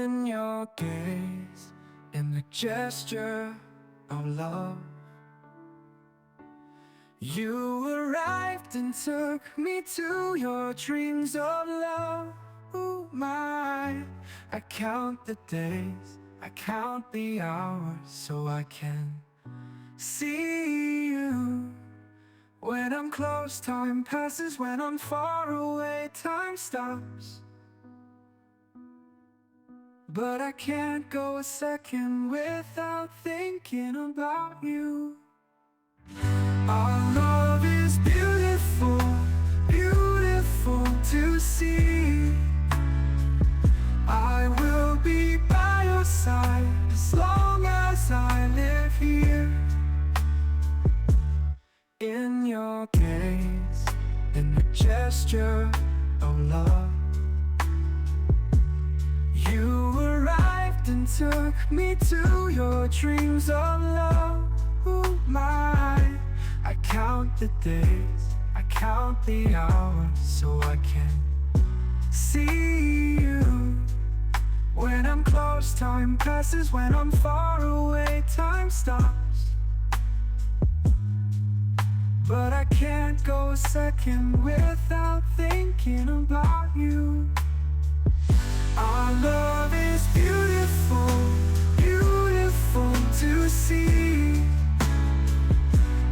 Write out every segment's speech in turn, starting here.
In your gaze, in the gesture of love, you arrived and took me to your dreams of love. Ooh, my, I count the days, I count the hours so I can see you. When I'm close, time passes. When I'm far away, time stops. But I can't go a second without thinking about you. Our love is beautiful, beautiful to see. I will be by your side as long as I live here. In your gaze, in the gesture of love, you arrived and took me to your dreams of love. Ooh, my, I count the days, I count the hours so I can see you. When I'm close, time passes. When I'm far away, time stops. But I can't go a second without thinking about you. Our love is beautiful, beautiful to see.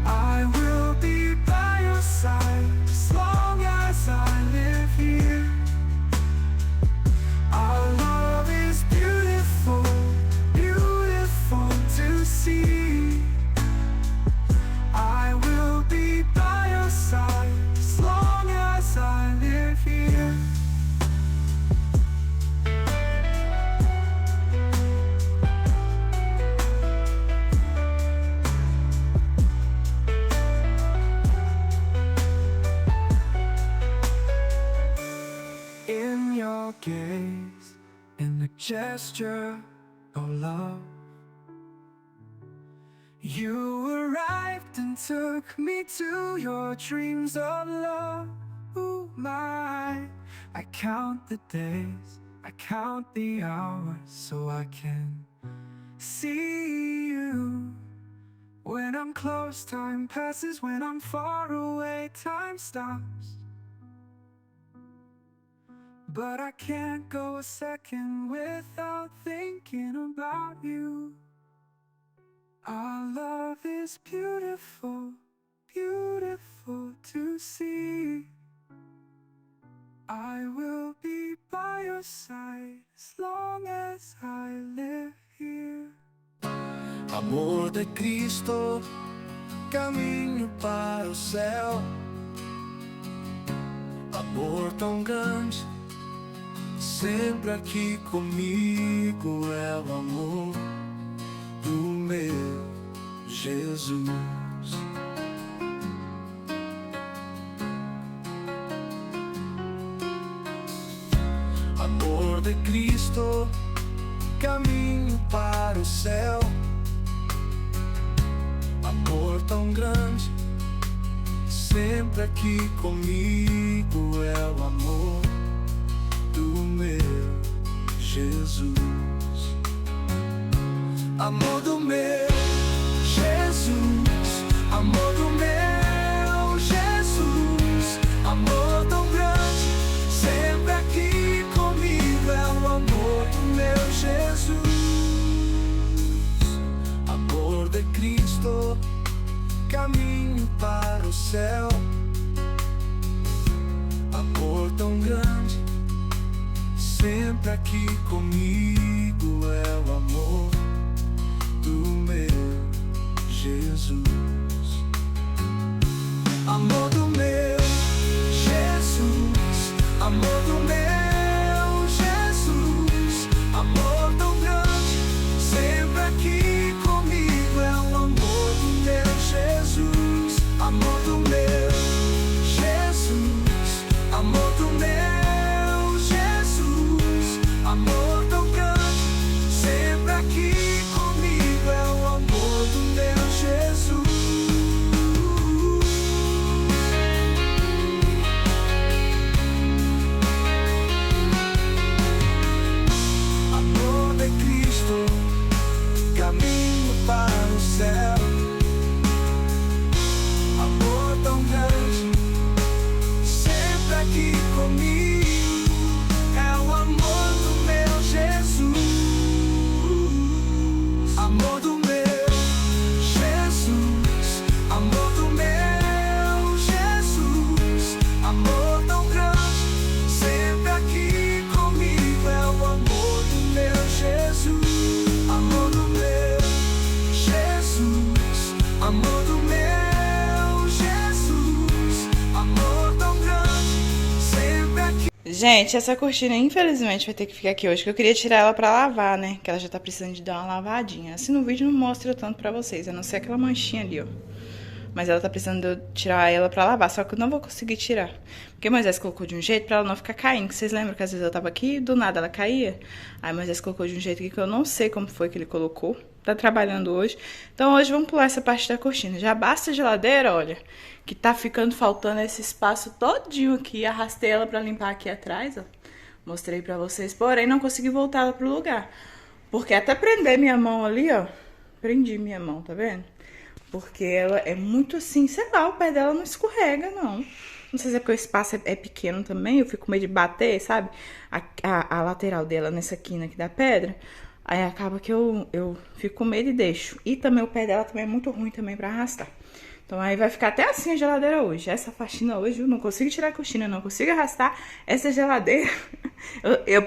I will be by your side as long as I live here. Our love is beautiful, beautiful to see. I will be by your side as long as I live here. In your gaze, in the gesture of love, you arrived and took me to your dreams of love. Ooh, my, I count the days, I count the hours so I can see you. When I'm close, time passes. When I'm far away, time stops. But I can't go a second without thinking about you. Our love is beautiful, beautiful to see. I will be by your side as long as I live here. Amor de Cristo, caminho para o céu. Amor tão grande, sempre aqui comigo, é o amor do meu Jesus. Amor de Cristo, caminho para o céu. Amor tão grande, sempre aqui comigo, é o amor do meu Jesus. Amor do meu Jesus, amor do meu Jesus, amor tão grande, sempre aqui comigo, é o amor do meu Jesus. Amor de Cristo, caminho para o céu. Amor tão grande, sempre aqui comigo, é o amor do meu Jesus. Amor do meu Jesus, amor do meu Jesus, amor tão grande, sempre aqui comigo, é o amor do meu Jesus. Amor do meu Jesus, amor do meu Jesus, amor tão grande, sempre aqui comigo, é o amor do meu Jesus. Gente, essa cortina infelizmente vai ter que ficar aqui hoje, que eu queria tirar ela pra lavar, né? Que ela já tá precisando de dar uma lavadinha. Assim no vídeo não mostra tanto pra vocês, a não ser aquela manchinha ali, ó. Mas ela tá precisando de eu tirar ela pra lavar, só que eu não vou conseguir tirar. Porque Moisés colocou de um jeito pra ela não ficar caindo. Vocês lembram que às vezes eu tava aqui e do nada ela caía? Aí Moisés colocou de um jeito aqui que eu não sei como foi que ele colocou. Tá trabalhando hoje. Então hoje vamos pular essa parte da cortina. Já basta a geladeira, olha, que tá ficando faltando esse espaço todinho aqui. Arrastei ela pra limpar aqui atrás, ó. Mostrei pra vocês, porém não consegui voltar ela pro lugar. Porque até prender minha mão ali, ó. Prendi minha mão, tá vendo? Porque ela é muito assim, sei lá, o pé dela não escorrega, não. Não sei se é porque o espaço é pequeno também, eu fico com medo de bater, sabe? A lateral dela nessa quina aqui da pedra. Aí acaba que eu fico com medo e deixo. E também o pé dela também é muito ruim também pra arrastar. Então aí vai ficar até assim a geladeira hoje. Essa faxina hoje eu não consigo tirar a cortina, não consigo arrastar essa geladeira.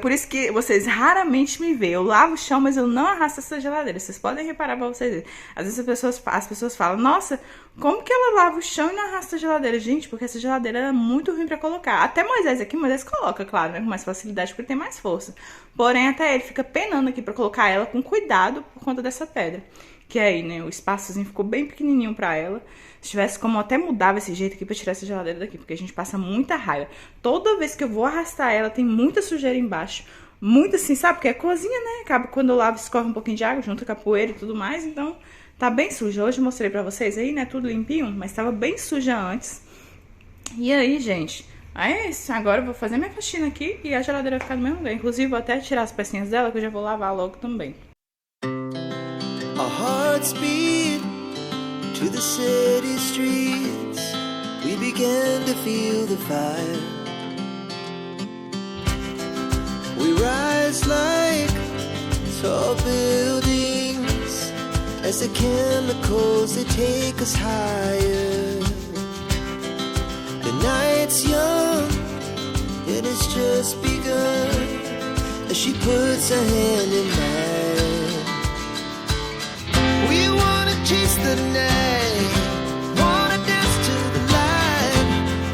Por isso que vocês raramente me veem. Eu lavo o chão, mas eu não arrasto essa geladeira. Vocês podem reparar pra vocês verem. Às vezes as pessoas falam, nossa, como que ela lava o chão e não arrasta a geladeira? Gente, porque essa geladeira é muito ruim pra colocar. Até Moisés aqui, Moisés coloca, claro, né, com mais facilidade, porque ele tem mais força. Porém, até ele fica penando aqui pra colocar ela com cuidado por conta dessa pedra. Que aí, né, o espaçozinho ficou bem pequenininho pra ela. Se tivesse como, eu até mudava esse jeito aqui pra tirar essa geladeira daqui, porque a gente passa muita raiva. Toda vez que eu vou arrastar ela, tem muita sujeira embaixo. Muito assim, sabe? Porque é cozinha, né? Acaba quando eu lavo, escorre um pouquinho de água, junto com a poeira e tudo mais. Então, tá bem suja. Hoje eu mostrei pra vocês aí, né? Tudo limpinho, mas tava bem suja antes. E aí, gente, é isso. Agora eu vou fazer minha faxina aqui e a geladeira vai ficar no mesmo lugar. Inclusive, vou até tirar as pecinhas dela, que eu já vou lavar logo também. Our hearts beat to the city streets. We began to feel the fire. We rise like tall buildings as the chemicals, they take us higher. The night's young and it's just begun as she puts her hand in mine. We wanna chase the night, wanna dance to the light,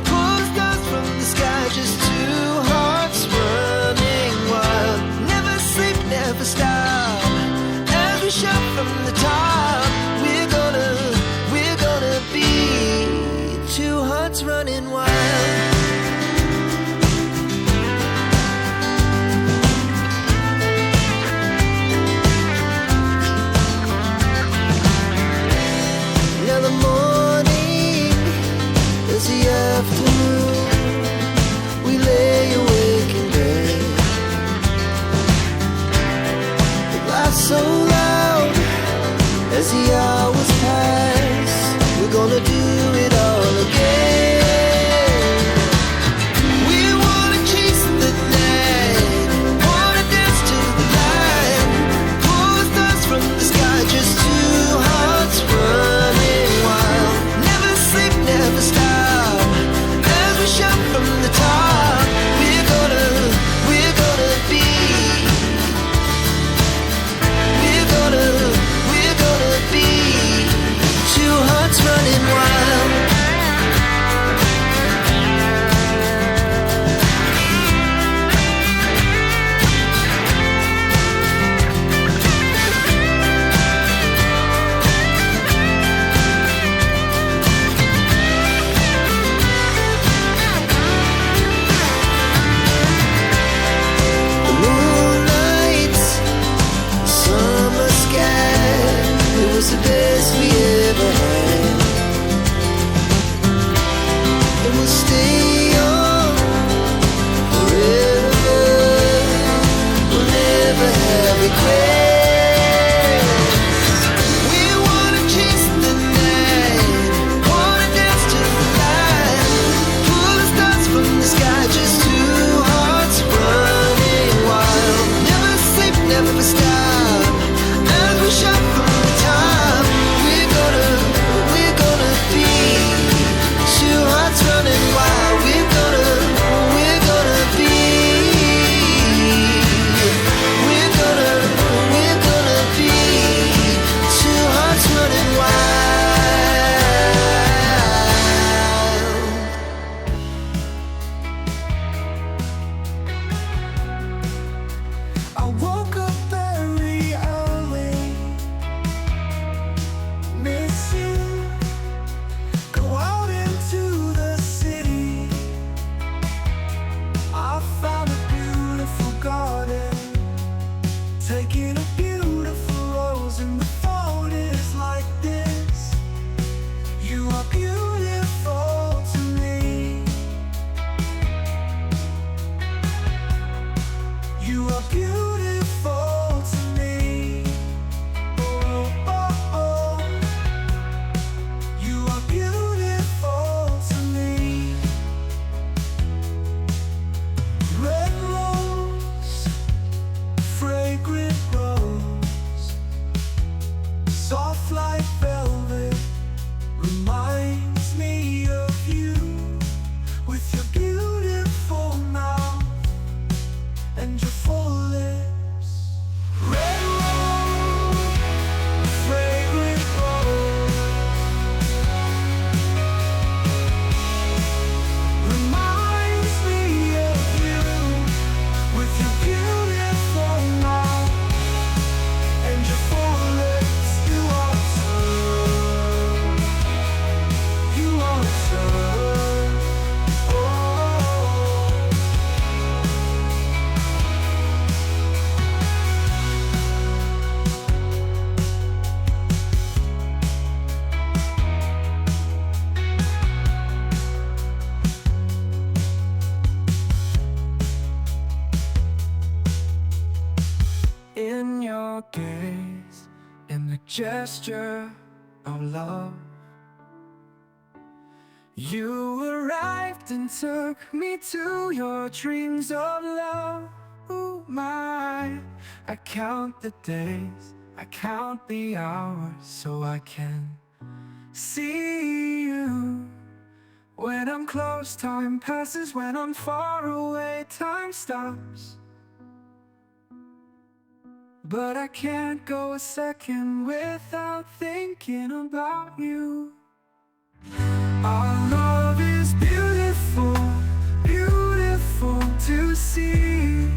pull the stars from the sky, just two hearts running wild. Never sleep, never stop, as we shout from the top. We're gonna be two hearts running wild. The morning is the afternoon. We lay awake in bed. The laughs so loud as the hours pass. We're gonna do it all again. We wanna chase the night, wanna dance to the light, pull the stars from the sky, just two hearts running. Never stop, as we shout from the top. We're gonna be, we're gonna be two hearts running wild. The best we ever had, and we'll stay on forever. We'll never have regrets. We wanna chase the night, wanna dance to the light, pull the stars from the sky, just two hearts running wild. Never sleep, never stop, as we shout from the top. Running wild, we're gonna be, two hearts running wild. making a beautiful rose, and the phone is like this. You are beautiful to me. You are beautiful to me. Oh, oh, oh. You are beautiful to me. Red rose, fragrant rose, soft like velvet, reminds me of you, with your beautiful mouth and your full lips. Red rose, fragrant rose, reminds me of you, with your beautiful mouth and your full lips. You are so, you are so, oh. In your gaze, in the gesture of love, you arrived and took me to your dreams of love. Ooh, my, I count the days, I count the hours, so I can see you. When I'm close, time passes. When I'm far away, time stops. But I can't go a second without thinking about you. Our love is beautiful, beautiful to see.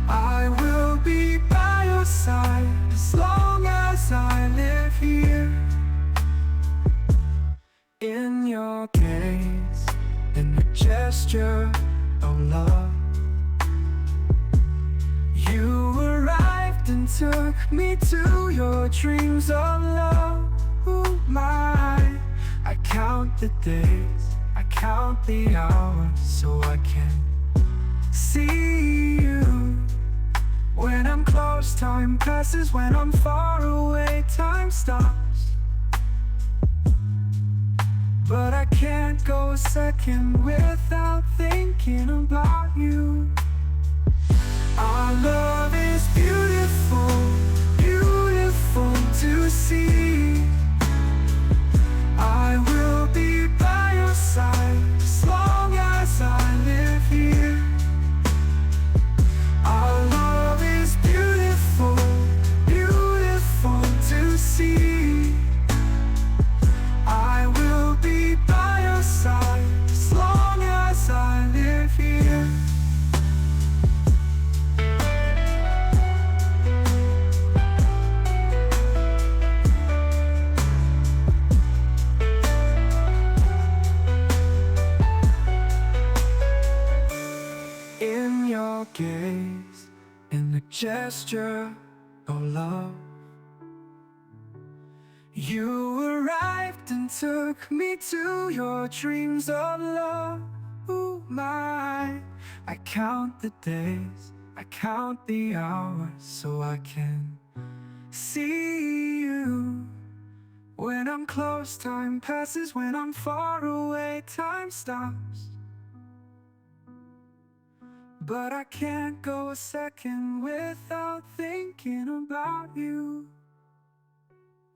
I will be by your side as long as I live here. In your gaze, in the gesture of love, you arrived and took me to your dreams of love. Ooh, my, I count the days, I count the hours, so I can see you. When I'm close, time passes. When I'm far away, time stops. But I can't go a second without thinking about you. Our love is beautiful, beautiful to see. I will be by your side as long as I live here. Our love is beautiful, beautiful to see. I will be by your side as long as I live here. In your gaze, in the gesture of love, you arrived and took me to your dreams of love. Ooh, my, I count the days, I count the hours, so I can see you. When I'm close, time passes. When I'm far away, time stops. But I can't go a second without thinking about you.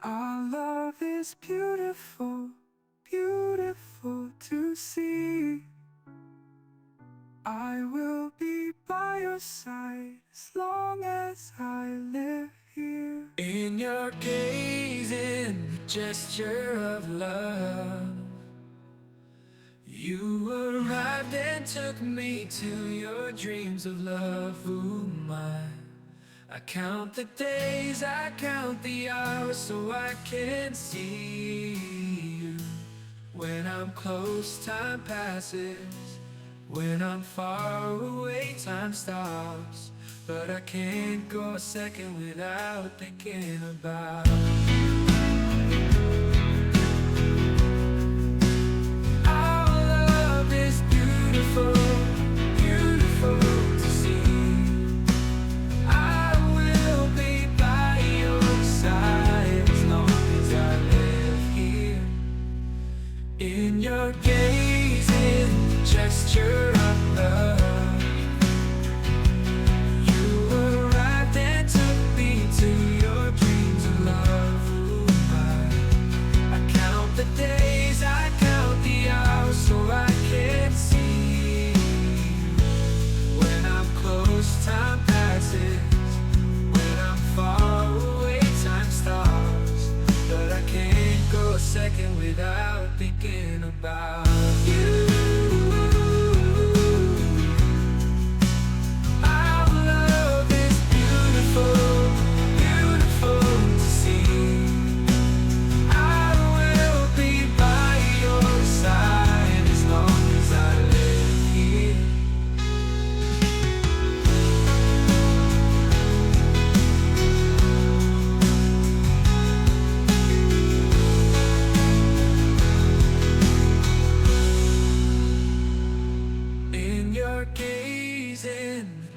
Our love is beautiful, beautiful to see. I will be by your side as long as I live here. In your gaze, in the gesture of love, you arrived and took me to your dreams of love. Ooh, my, I count the days, I count the hours, so I can see you. When I'm close, time passes. When I'm far away, time stops. but I can't go a second without thinking about our love is beautiful, beautiful to see. I will be by your side as long as I live here. In your gaze, in gesture of love, second without thinking about you. Our love is beautiful, beautiful to see. I will be by your side as long as I live here.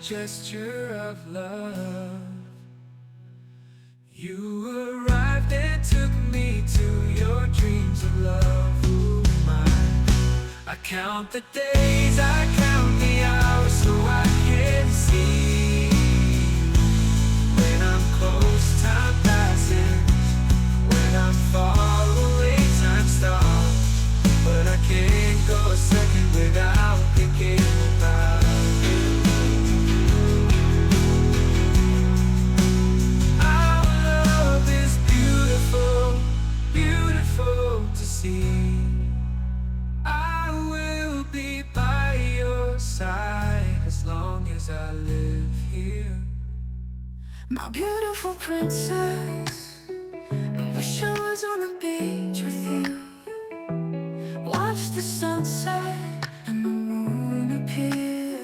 Gesture of love, you arrived and took me to your dreams of love. Ooh, I count the days, I count the hours, so I can see. When I'm close, time passes. When I'm far away, time stops. But I can't go a second without thinking about I will be by your side as long as I live here. My beautiful princess, I wish I was on the beach with you. Watch the sunset and the moon appear.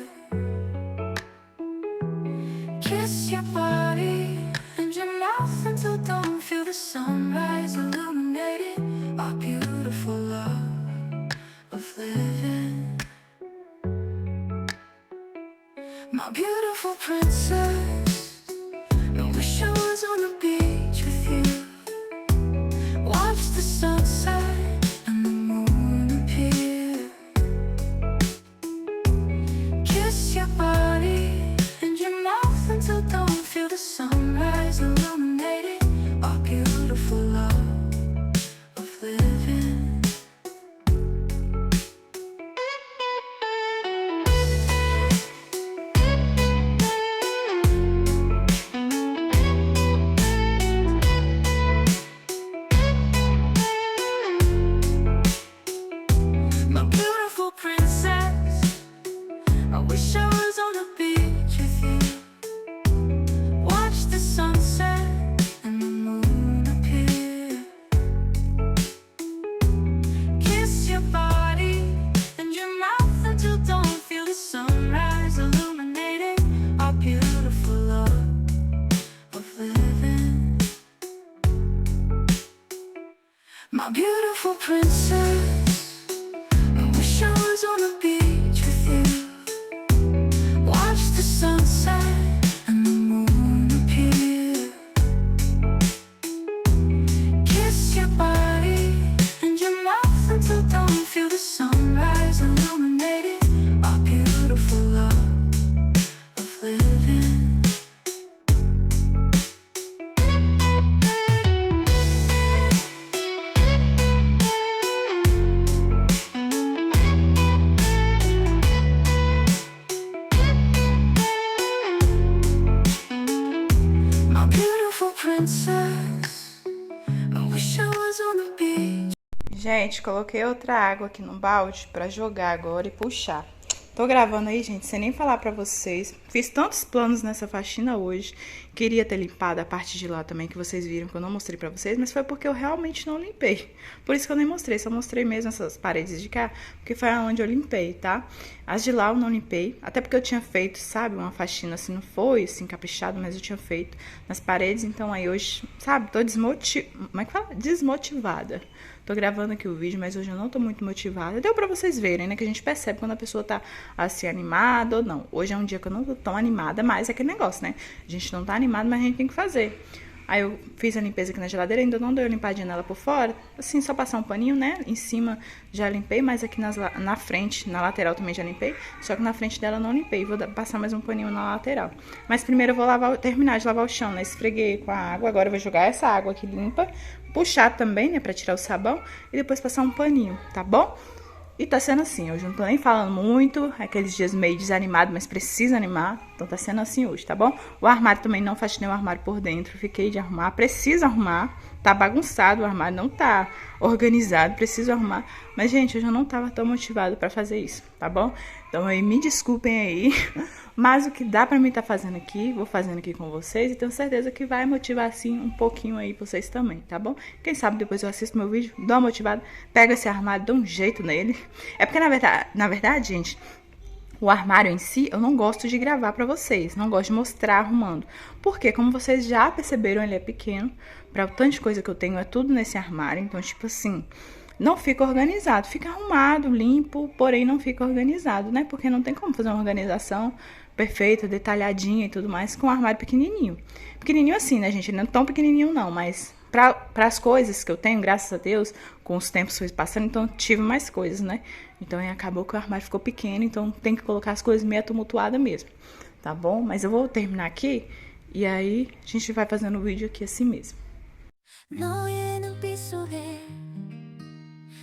Kiss your body and your mouth until dawn. Feel the sunrise illuminating our beautiful love of living. My beautiful princess, I wish I was on the beach with you. Watch the sunset and the moon appear. Kiss your body and your mouth until dawn. Feel the sunrise illuminating our beautiful love of living. My beautiful princess, I wish I was on the beach with you. Watch the sunset and the moon appear. Kiss your body and your mouth until dawn. Feel the sunrise illuminating our beautiful love of living. My beautiful princess, I wish I was on the beach with you. Watch the sunset and the moon appear. Kiss your body and your mouth until dawn. Feel the sunrise illuminating our beautiful love of living. My beautiful princess, I wish I was on the beach. Gente, coloquei outra água aqui no balde pra jogar agora e puxar. Tô gravando aí, gente, sem nem falar pra vocês. Fiz tantos planos nessa faxina hoje. Queria ter limpado a parte de lá também, que vocês viram que eu não mostrei pra vocês, mas foi porque eu realmente não limpei. Por isso que eu nem mostrei, só mostrei mesmo essas paredes de cá, porque foi onde eu limpei, tá? As de lá eu não limpei, até porque eu tinha feito, sabe, uma faxina assim, não foi assim caprichado, mas eu tinha feito nas paredes, então aí hoje, sabe, tô como é que fala? Desmotivada. Tô gravando aqui o vídeo, mas hoje eu não tô muito motivada. Deu pra vocês verem, né, que a gente percebe quando a pessoa tá assim animada ou não. Hoje é um dia que eu não tô tão animada, mas é aquele negócio, né? A gente não tá animado, mas a gente tem que fazer. Aí eu fiz a limpeza aqui na geladeira, ainda não dei uma limpadinha nela por fora. Assim, só passar um paninho, né? Em cima já limpei, mas aqui na frente, na lateral também já limpei. Só que na frente dela não limpei, vou passar mais um paninho na lateral. Mas primeiro eu vou terminar de lavar o chão, né? Esfreguei com a água, agora eu vou jogar essa água aqui limpa. Puxar também, né? Pra tirar o sabão e depois passar um paninho, tá bom? E tá sendo assim, hoje eu não tô nem falando muito, aqueles dias meio desanimado, mas precisa animar, então tá sendo assim hoje, tá bom? O armário também não faxinei o armário por dentro, fiquei de arrumar, preciso arrumar, tá bagunçado o armário, não tá organizado, preciso arrumar. Mas, gente, hoje eu não tava tão motivado pra fazer isso, tá bom? Então aí me desculpem aí, mas o que dá pra mim tá fazendo aqui, vou fazendo aqui com vocês e tenho certeza que vai motivar, assim, um pouquinho aí vocês também, tá bom? Quem sabe depois eu assisto meu vídeo, dou uma motivada, pego esse armário, dou um jeito nele. É porque, na verdade, gente, o armário em si, eu não gosto de gravar pra vocês, não gosto de mostrar arrumando. Porque, como vocês já perceberam, ele é pequeno, pra o tanto de coisa que eu tenho, é tudo nesse armário, então, tipo assim, não fica organizado, fica arrumado, limpo, porém não fica organizado, né? Porque não tem como fazer uma organização perfeita, detalhadinha e tudo mais com um armário pequenininho. Pequenininho assim, né, gente? Não é tão pequenininho não, mas para as coisas que eu tenho, graças a Deus, com os tempos foi passando, então tive mais coisas, né? Então aí acabou que o armário ficou pequeno, então tem que colocar as coisas meio tumultuadas mesmo, tá bom? Mas eu vou terminar aqui e aí a gente vai fazendo o vídeo aqui assim mesmo. 너의 눈빛 속에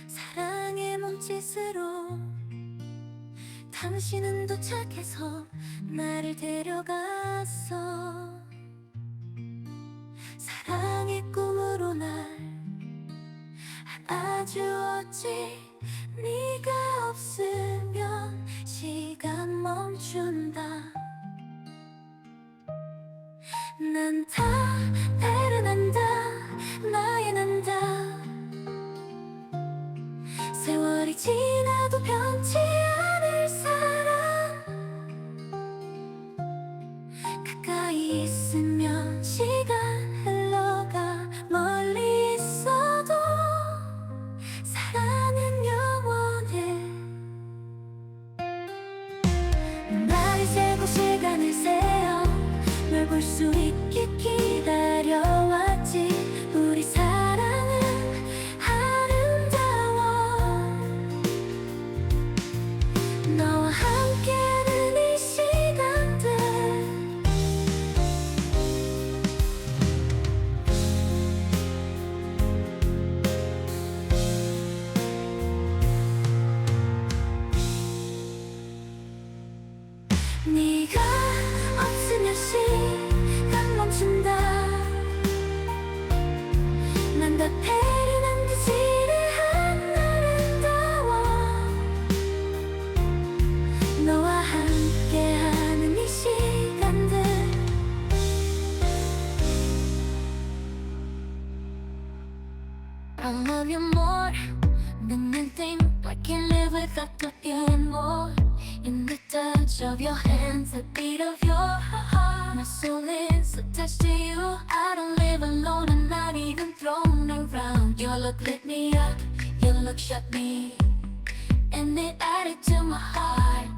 사랑의 몸짓으로 당신은 도착해서 나를 데려갔어 사랑의 꿈으로 날 안아주었지 네가 없으면 시간 멈춘다 난 다 배려난다 나의 난다 세월이 지나도 변치 않을 사람 가까이 있으면 시간 흘러가 멀리 있어도 사랑은 영원해 날이 새고 시간을 세어 널 볼 수 있게 기다려왔지 우리 사랑은 아름다워 너와 함께하는 이 시간들 네가 없으면 시간 멈춘다 난 다 배려난 듯 지레한 아름다워 너와 함께하는 이 시간들 I love you more than anything I can't live without you anymore In the touch of your hands, the beat of your heart My soul is attached to you I don't live alone, I'm not even thrown around Your look lit me up, your look shut me And it added to my heart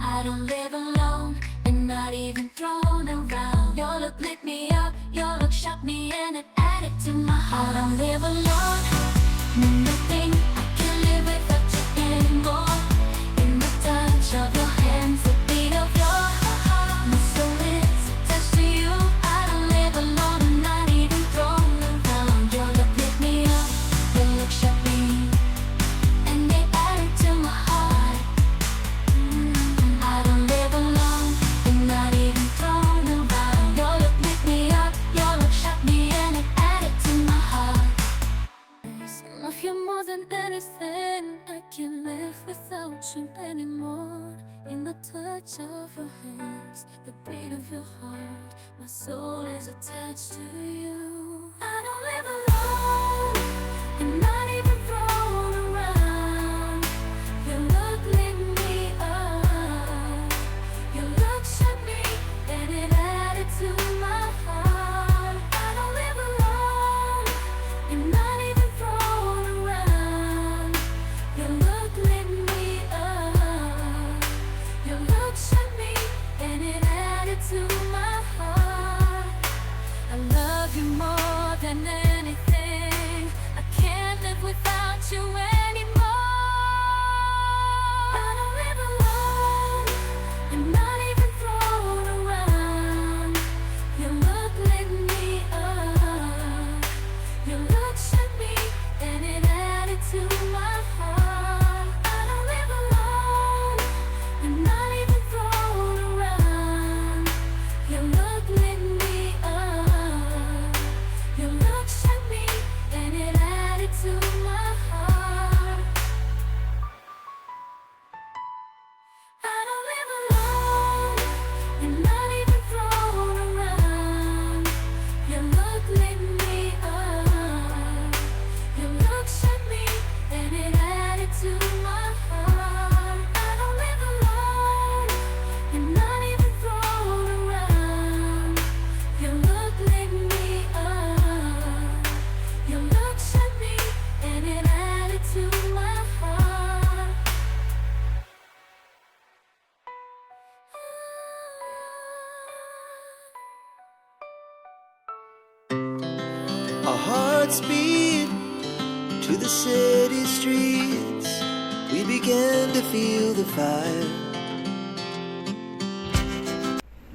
I don't live alone, and not even thrown around Your look lit me up, your look shut me And it added to my heart I don't live alone, nothing I can't live without you anymore Touch of your hands, the beat of your heart My soul is attached to you I don't live alone, I'm not even thrown around Your look lit me up, your look shut me And it added to my heart I don't live alone, I'm not even thrown around Your look lit me up, your look shut me And it added to my heart I love you more than anything I can't live without you anymore In the touch My soul is attached to you. I don't live alone, and not even thrown around. Your look lit me up. Your look shut me, and it added to my heart. I don't live alone, and not even thrown around. Your look lit me up. Your look shut me, and it added to my heart. I love you more than anything. I can't live without you anymore. I don't live alone, and not even thrown around. Your look lit me up. Your look shut me, and it added to my heart. I don't live alone, and not even thrown around. Your look lit me up. Your look shut me, and it added to my heart. I don't live alone, and not even thrown around. Your look lit me up. Your look shut me, and it added to my heart. I don't live alone, and not even thrown around. Your look lit me up. Your look shut me, and it added to my heart. Our hearts beat to the city streets. We began to feel the fire.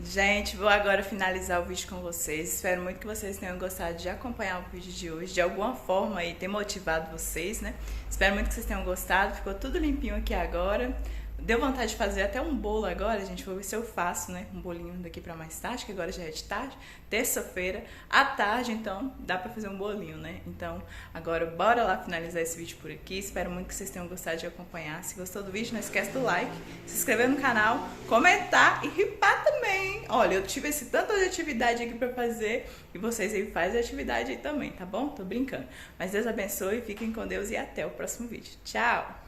Gente, vou agora finalizar o vídeo com vocês. Espero muito que vocês tenham gostado de acompanhar o vídeo de hoje, de alguma forma aí ter motivado vocês, né? Espero muito que vocês tenham gostado. Ficou tudo limpinho aqui agora. Deu vontade de fazer até um bolo agora, gente. Vou ver se eu faço, né? Um bolinho daqui pra mais tarde, que agora já é de tarde. Terça-feira, à tarde, então dá pra fazer um bolinho, né? Então, agora bora lá finalizar esse vídeo por aqui. Espero muito que vocês tenham gostado de acompanhar. Se gostou do vídeo, não esquece do like, se inscrever no canal, comentar e ripar também. Olha, eu tive esse tanto de atividade aqui pra fazer e vocês aí fazem atividade aí também, tá bom? Tô brincando. Mas Deus abençoe, fiquem com Deus e até o próximo vídeo. Tchau!